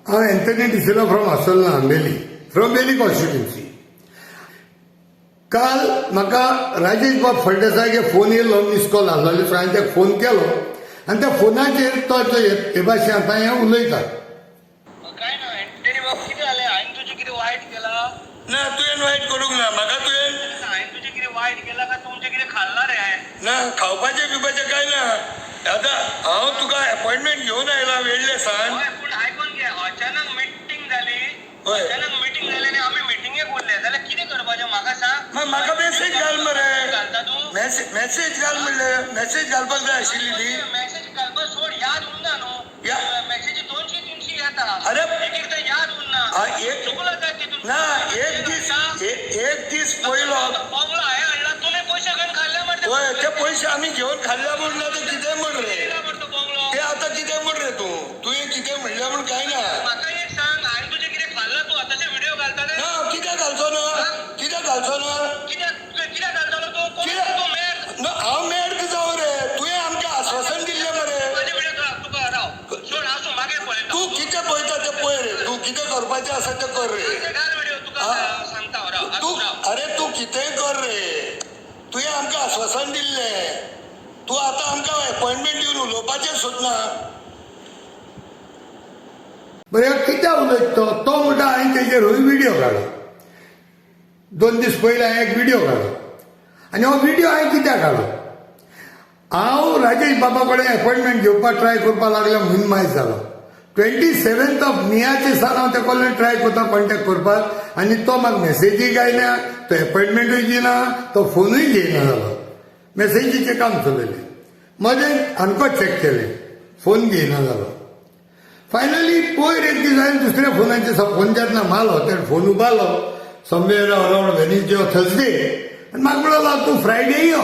Anthony D'Souza from Asalna, Belly, from Belly constituency. काल म्हाका राजेश बाब फळदेसायगे फोन येयलो मिस कॉल आसलो सो हांवें ताका फोन केलो आनी त्या फोनाचेर तो हे भाशेन आतां हें उलयता. काय ना एंटनी बाब कितें जालें हांवें तुजें कितें वायट केलां? ना तुवें वायट करूंक ना म्हाका तुवें हांवें तुजें कितें वायट केलां काय तुमचें कितें खाल्लां रे हांवें? ना खावपाचें पिवपाचें काय ना. आतां हांव तुका अपॉयंटमेंट घेवन आयला वेळ्ळे सान. हय पूण आयकून घे अचानक मिटींग जाली हय. अचानक मिटींग जाली आनी आमी मिटींगेक उरले जाल्यार कितें करपाचें म्हाका सांग. मग म्हाका मेसेज घाल मरे. घालता तूं मेसेज घाल म्हणलें मेसेज घालपाक जाय आशिल्ली न्ही. मेसेज घालपाक सोड याद उरना न्हू या. मेसेजी 200-300 येता. अरे. एक एकदां याद उरना. चुकलो जाय तितून ना एक दीस पयलो बोगलो हांवें हाडला तुमी पयशे घेवन खाल्ले मरे. होय ते पयशे आमी घेवन खाल्ल्या म्हण ना ते कितें म्हण रे. तो बोगलो ते आतां कितें म्हण रे तुवें कितें म्हणलें म्हण काय ना. म्हाका एक सांग हांवें तुजें कितें खाल्लां तूं आतांचे व्हिडिओ घालता रे. ना कित्याक घालचो ना कित्याक घालचो ना. कित्याक घालतलो तूं तूं मेर ना हांव मेड जावं रे. तुवें आमकां आश्वासन दिल्लें मरे. माझे व्हिडिओ तुका राव सोड हांव मागीर पळयता. तूं कितें पळयता तें पळय रे. तूं कितें करपाचें आसा तें कर रे. घाल व्हिडिओ तुका सांगता हांव राव तू राव. अरे तू कितेंय कर रे. तुवें आमकां आश्वासन दिल्लें. तूं आतां आमकां अपॉयंटमेंट दिवन उलोवपाचें सोदना. बरें कित्याक उलयता तो म्हणटा हांवें तेजेरूय व्हिडिओ काडलो. 2 दीस पयलीं हांवें एक व्हिडिओ काडलो आनी हो व्हिडिओ हांवें कित्याक काडलो. हांव राजेश बाबा कडेन अपॉयंटमेंट घेवपाक ट्राय करपाक लागलो म्हणून मायज जालो. 27 मेचे सान हांव तेका कडल्यान ट्राय करता कॉन्टेक्ट करपाक आनी तो म्हाका मेसेजूय गायना तो अपॉयंटमेंटूय दिना तो फोनूय घेयना जालो. मेसेजीचें काम चलयलें मदें आमकां चॅक केलें फोन घेयना जालो. फायनली पयर एक दीस हांवें दुसऱ्या फोनाचेर फोन जेन्ना मारलो तेन्ना फोन उबारलो somewhere around Wednesday or Thursday आनी म्हाका म्हणलो तूं फ्रायडे यो.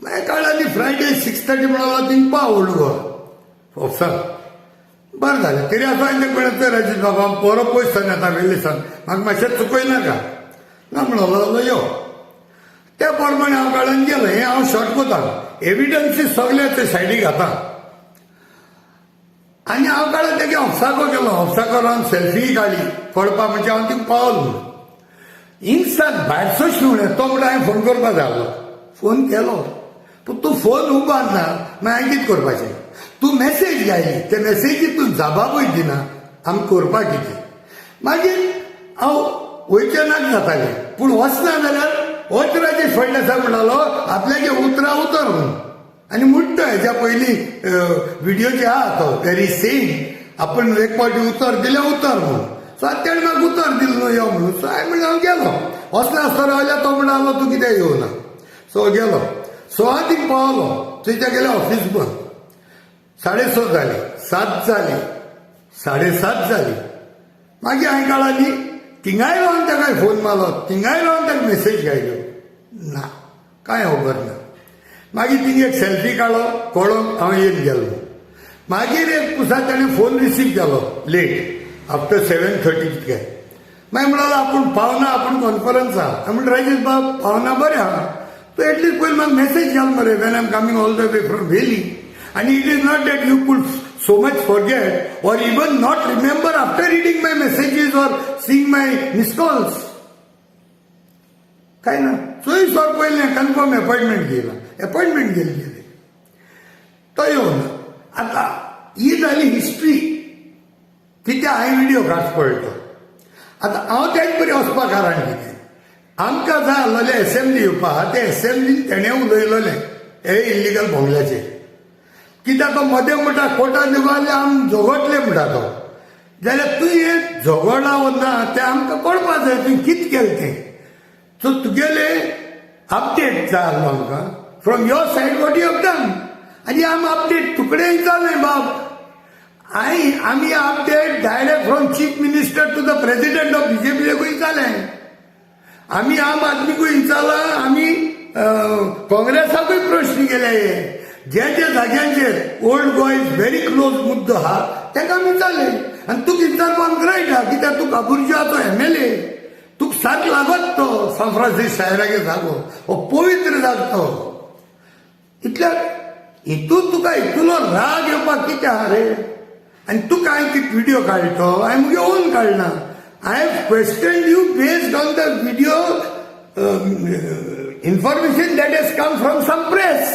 मागीर कळ्ळें फ्रायडे 6:30 म्हणलो थिंग पाव ओल्ड गोवा ऑफिसान. बरें जालें तरी आतां हांवें तेका म्हणलें राजेश बाबा बरो पयस सान येता वेल्ले सान म्हाका मातशें चुकयनाका ना म्हणलो यो. त्या प्रमाणे हांव काडून गेलो. हें हांव शॉर्ट कोता एविडन्सीस सगळे ते सायडीक घाता आनी हांव काडून तेगे ऑफिसाको गेलो. ऑफिसाको रावन सेल्फी काडली पडपा म्हणजे हांव थिंग पावलो म्हणून. इंसान भायर सरची म्हणलें तो म्हणटा हांवें फोन करपाक जाय आसलो. फोन केलो पूण तूं फोन उबारना मागीर हांवें कितें करपाचें. तूं मेसेज घायली ते मेसेजीक तूं जबाबूय दिना आमकां करपाक कितें. मागीर हांव वयचें नाका जातालें पूण वचना जाल्यार होच राजेश फळदेसाय म्हणटालो आपल्यागे उतरां उतर म्हणून आनी म्हणटा हेज्या पयलीं व्हिडिओचे आहा तो वेरी सेम आपूण एक पावटी उतर दिलें उतर म्हणून. सो आतां तेणें म्हाका उतर दिलें न्हू यो म्हणून. सो हांवें म्हणलें हांव गेलो. वचना आसतना रावल्यार तो म्हणटालो तूं कित्याक येवना. सो गेलो. सो हांव थिंग पावलो थंयच्या गेले ऑफिस बंद. 6:30 जाली 7 जाली 7:30 जाली. मागीर हांवें कळ्ळां न्ही थिंगाय रावन ताका फोन मारलो थिंगाय रावन ताका मेसेज घायल्यो ना कांय खबर ना. मागीर थिंग एक सेल्फी काडलो पळोवन हांव येवन गेलो. मागीर एक पुसा ताणें फोन रिसीव केलो लेट आफ्टर 7:30 कितके. मागीर म्हणलो आपूण पावना आपूण कॉन्फरन्स आहा. हांवें म्हणलें राजेश बाब पावना बरें आहा तूं एटलीस्ट पयलीं म्हाका मेसेज घाल मरे when I am coming all the way from valley. And it is not that you could so much forget or even not remember after reading my messages or seeing my missed calls. काय ना चोवीस वर पहिले confirm appointment घेला. Appointment गेली तो येवन आता ही जाली हिस्ट्री कित्या हांवें व्हिडिओ काडच पळयतो. आतां हांव तेच बरें वचपा कारण कितें आमकां जाय आसलोलें एसेंब्ली येवपाक ते एसेंब्लीन तेणें उलयलोलें हे इल्लिगल भोंगल्याचेर. कित्याक तो मदें म्हणटा कोर्टान दिवाले आम झगडले म्हणटा तो. जाल्यार तुवें झगडा ना तें आमकां कळपाक जाय तुवें कितें केलें तें. सो तुगेले अपडेट जाय आसलो आमकां from your side what you have done. आनी आम अपडेट तुकडे विचारलें बाब आमी update direct from chief minister to the president of बीजेपीकूय विचारलें. आमी आम आदमीकूय विचारलां आमी काँग्रेसाकूय प्रश्न केले. जे जाग्यांचेर old Goa is very close मुद्दो आहा ताका आमी विचारले आनी तुका विचारपाक रायट आहा कित्याक तूं काबुर्जीआचो MLA तुका सारको लागत तो सान फ्रांसिस शायरागे जागो हो पवित्र जागो तो. इतल्याक हितून तुका हितूलो राग येवपाक कितें आहा रे. आनी तूं कांय कितें व्हिडिओ काडतो हांवें मुगे ओन काडना I have question you based on the video information that has come from some press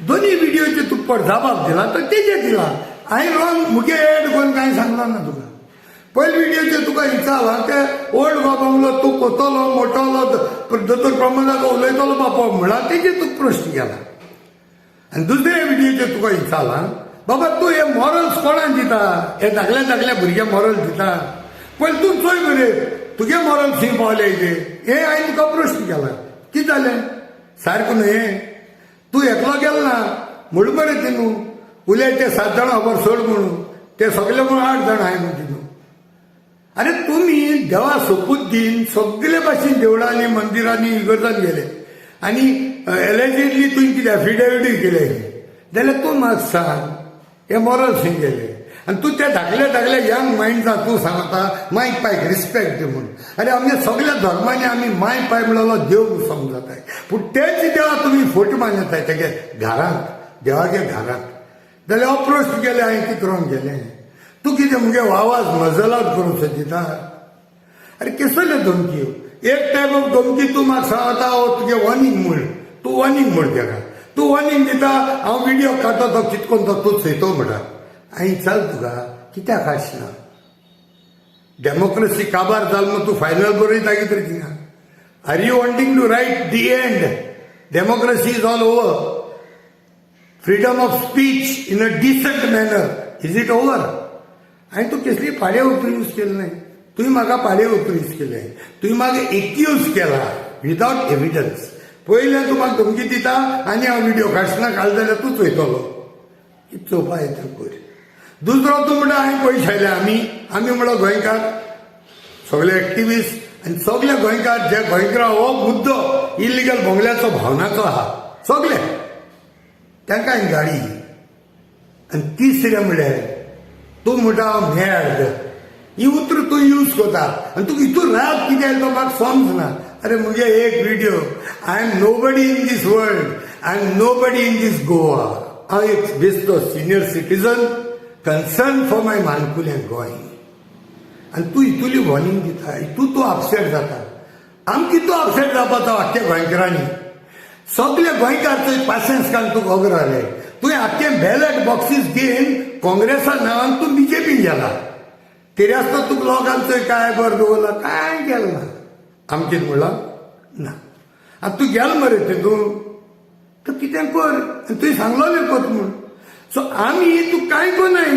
दोन्ही व्हिडिओचे तू पडधाबाब दिला तर तेजे दिला हांवें रॉंग मुगे एड करून कांय सांगलो ना तुका पयले व्हिडिओचे तुका विचारला ते ओल्ड गोबांगलो तूं कोतलो मोटलो दोतोर प्रमोदाक उलयतलो बापा म्हणला तेजे तुका प्रश्न केला आनी दुसऱ्या व्हिडिओचे तुका विचारला बाबा तूं हे मॉरल्स कोणाक दिता हे धाकल्या भुरग्यांक मॉरल दिता पयलीं तूं चोय मरे तुगे मॉरल खंय पावले हे हांवें तुका प्रश्न केला कितें जालें सारको न्हू हें तूं एकलो गेलो ना म्हूण मरे तिनू उलय ते 7 जाण खबर सोड म्हणून ते सगळे म्हणून 8 जाण हाय म्हणून तिनू अरे तुम्ही देवा सोपूत दिन सगळे भाशेन देवळांनी मंदिरांनी इगर्जांत गेले आनी एलिजिडली तुवें कितें एफिडेविटूय केले जाल्यार तूं म्हाका सांग हे मॉरल खंय गेले आनी तूं त्या धाकल्या यंग मायंडचा तूं सांगता माय पायक रिस्पेक्ट म्हणून अरे आमच्या सगळ्या धर्मांनी आमी माय पाय म्हणलो देव समजताय पूण तेच देवा तुमी फोट मानताय तेगे घरांत देवागे घरांत जाल्यार हो प्रश्न केले हांवें कितें रॉंग केलें तूं कितें मुगे आवाज मजल आउट करूंक सोदिता अरे कसल्यो धमकी एक टायप ऑफ धमकी तूं म्हाका सांगता तुगे वॉर्निंग म्हूण तूं वॉर्निंग म्हूण तेका तूं वॉर्निंग दिता हांव व्हिडिओ काडटा तो चितकोन तो तूं चयतो म्हणटा हांवें चल तुका कित्याक आसना डेमोक्रेसी काबार जाल म्हणून तूं फायनल बरयता कितें थिंगा are you wanting to write the and democracy is all over freedom of speech in a decent manner is it over हांवें तूं कसली पाडे उतर यूज केले न्हय तुवें म्हाका पाडे उतर यूज केले तुवें म्हाका एक्यूज केला विदाउट एविडन्स पयलें तूं म्हाका धमकी दिता आनी हांव व्हिडिओ काडटना काल जाल्यार तूं चोयतलो कितें चोवपा येता पळय दुसरो तूं म्हणटा हांवें पयशे आयले आमी म्हणलो गोंयकार सगळे एक्टिविस्ट आनी सगळे गोंयकार जे गोंयकारा हो मुद्दो इलिगल बोंगल्याचो भावनाचो आहा सगळे तांकां हांवें गाडी आनी तिसरें म्हणल्यार तूं म्हणटा हांव मॅड ही उतर तूं यूज करता आनी तुका हितून राग कितें आयलो तो म्हाका समजना अरे मुगे एक video I am nobody in this world I am nobody in this Goa हांव एक बेश्टो senior citizen concern for my मानकुलें गोंय आनी तूं हितूली वॉर्निंग दिता हितू तूं अपसेट जाता आमकां तूं अपसेट जावपाचो आख्या गोंयकारांनी सगळे गोंयकार थंय पासियन्स काडून तुका खबर जालें तुवें आख्खे बॅलेट बॉक्सीस घेवन काँग्रेसा नांवान तूं बीजेपीन गेला तरी आसतना तुका लोकांचो काय बरें दवरला कांय केलें ना आमचें कितें म्हणलां ना आतां तूं गेल मरे तितून तूं कितें कर आनी तुवें सांगलोलें कोत म्हूण सो आमी तूं कांय कोनाय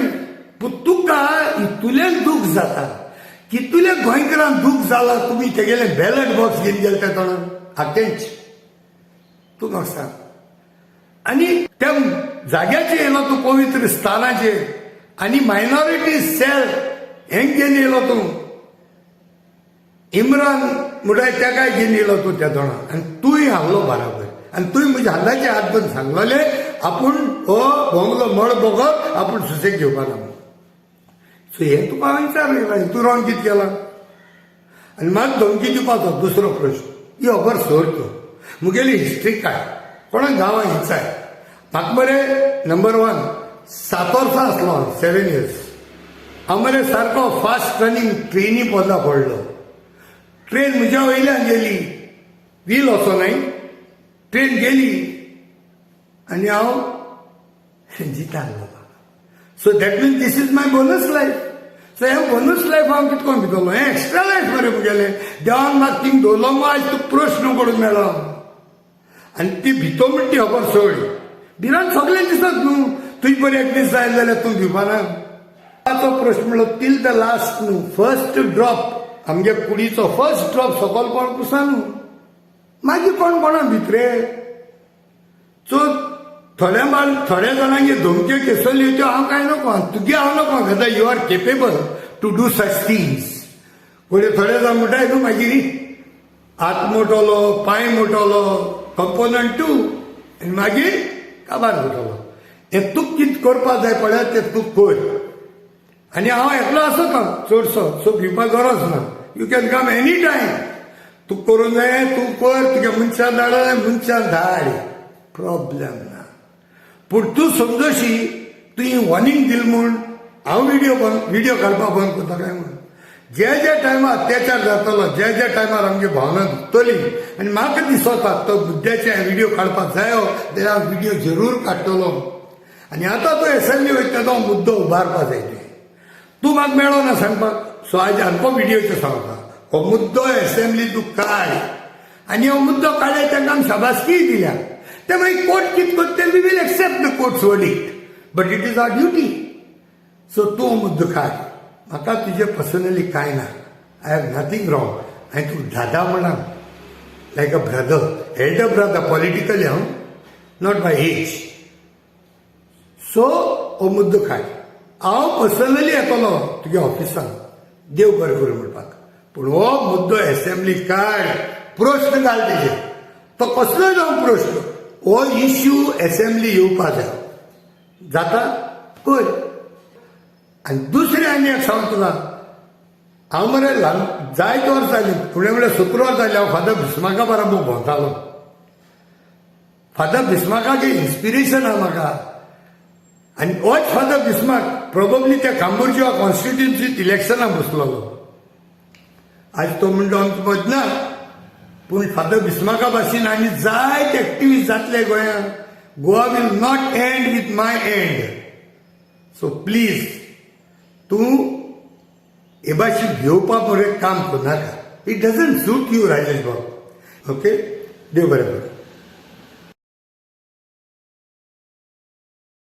पूण तुका हितूलें दूख जाता कितुले गोंयकारांक दूख जाला तुमी तेगेलें बॅलेट बॉक्स घेवन गेले त्या तोंडान आख्खेंच तूं म्हाका सांग आनी त्या जाग्याचेर येयलो तूं पवित्र स्थानाचेर आनी मायनॉरिटी सेल हें घेवन येयलो तूं इम्रान म्हणटाय तेकाय घेवन येयलो तूं त्या तोंडान आनी तूंय हांगलो बराबर आनी तुवें म्हज्या हाताचे हात धरून सांगलोलें आपूण हो बोंगलो मळ बगत आपूण सुसेग घेवपा ना सो हें तुका हांवें विचारलें तूं रॉंग कितें केलां आनी म्हाका धमकी दिवपाचो दुसरो प्रश्न ही खबर सोड तूं मुगेली हिस्ट्री काय कोणाक गांवां हिंचाय म्हाका मरे नंबर 1 7 वर्सां आसलो 7 years हांव मरे सारको फास्ट रनिंग ट्रेनी पोंदा पडलो ट्रेन म्हज्या वयल्यान गेली व्हील वचोनाय ट्रेन गेली आनी हांव जितालो so that means this is my bonus life so हें बोनस लायफ हांव कितकोन भितरलो हें एक्स्ट्रा लायफ मरे मुगेलें देवान म्हाका थिंग दवरलो मगो आयज तुका प्रश्न करूंक मेळ्ळो आनी ती भितो म्हणटा ती खबर सोड भिरान सगळें दिसत न्हू तुजी बरी एक दीस जायत जाल्यार तूं भिवपाना तो प्रश्न म्हणलो टील द लास्ट न्हू फर्स्ट ड्रॉप आमगे कुडीचो फर्स्ट ड्रॉप सकयल कोण पुसा न्हू मागीर कोण कोणा भितरे सो थोड्या जाणांगे धमक्यो केसल्यो त्यो हांव कांय नको तुगे हांव नको घेता you are capable to do such things थोडे जाण म्हणटाय न्हू मागीर हात मोटलो पांय मोटलो कंपोनंट टू आनी मागीर काबार जातलो हें तुका कितें करपा जाय पळय तें तूं कर आनी हांव एकलो आसता चडसो सो भिवपाक गरज ना you can come any time तूं करूंक जाय तूं कर तुगे मनशान धाड मनशान धाड प्रॉब्लेम ना पूण तूं समजशी तुवें वॉर्निंग दिल म्हूण हांव व्हिडिओ काडपाक बंद करता काय म्हूण जे टायमार अत्याचार जातलो जे टायमार आमची भावना दुखतली आनी म्हाका दिसता तो बुद्ध्याचे व्हिडिओ काडपाक जायो जाल्यार हांव व्हिडिओ जरूर काडटलो आनी आतां तो एसएमली वयता तो मुद्दो उबारपा जाय तूं म्हाका मेळो ना सांगपाक सो आज अल्प व्हिडिओचे सांगता हो मुद्दो एसएमली तूं काड आनी हो मुद्दो काडले तांकां आमी शाबासकी दिल्या ते मागीर कोर्ट कितें करता we will accept the court's verdict but it is our duty so तूं हो मुद्दो काड म्हाका तुजे पर्सनली कांय ना आय हॅव नथींग रॉंग हांवें तूं दादा म्हणा like a brother elder brother politically हांव नॉट बाय एज सो हो मुद्दो काड हांव पर्सनली येतलो तुज्या ऑफिसान देव बरें करूं म्हणपाक पूण हो मुद्दो एसेंब्ली काड प्रश्न घाल तेजेर तो कसलोय जावं प्रश्न हो इश्यू एसेंब्ली येवपाक जाय जाता कर आनी दुसरें आनी एक सांग तुका हांव मरे जायत वर्सां जालीं फुडें म्हळ्यार 17 वर्सां जालीं हांव फादर भिस्माका बरोबर भोंवतालो फादर भिस्माकाचें इन्स्पिरेशन आहा म्हाका आनी होच फादर भिस्माक प्रोबेबली त्या कांबोरच्या कॉन्स्टिट्युन्सींत इलेक्शनाक बसलोलो आज तो म्हणटा आमचो मत ना पूण फादर भिस्माका भाशेन आनी जायते एक्टिविस्ट जातले गोंयांत Goa will not end with my end so please तूं हे भाशेन घेवपाक बरें काम करनाका it doesn't suit you Rajesh बाब ओके देव बरें करूं